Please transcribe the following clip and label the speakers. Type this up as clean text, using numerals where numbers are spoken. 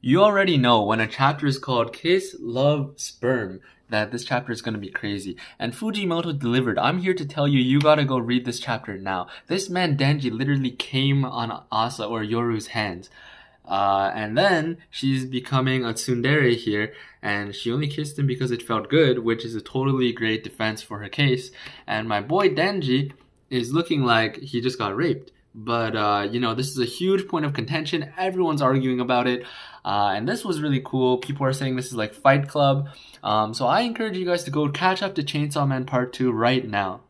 Speaker 1: You already know when a chapter is called Kiss, Love, Sperm that this chapter is going to be crazy. And Fujimoto delivered. I'm here to tell you, you gotta go read this chapter now. This man Denji literally came on Asa or Yoru's hands. And then she's becoming a tsundere here, and she only kissed him because it felt good, which is a totally great defense for her case. And my boy Denji is looking like he just got raped. But, this is a huge point of contention. Everyone's arguing about it. And this was really cool. People are saying this is like Fight Club. So I encourage you guys to go catch up to Chainsaw Man Part 2 right now.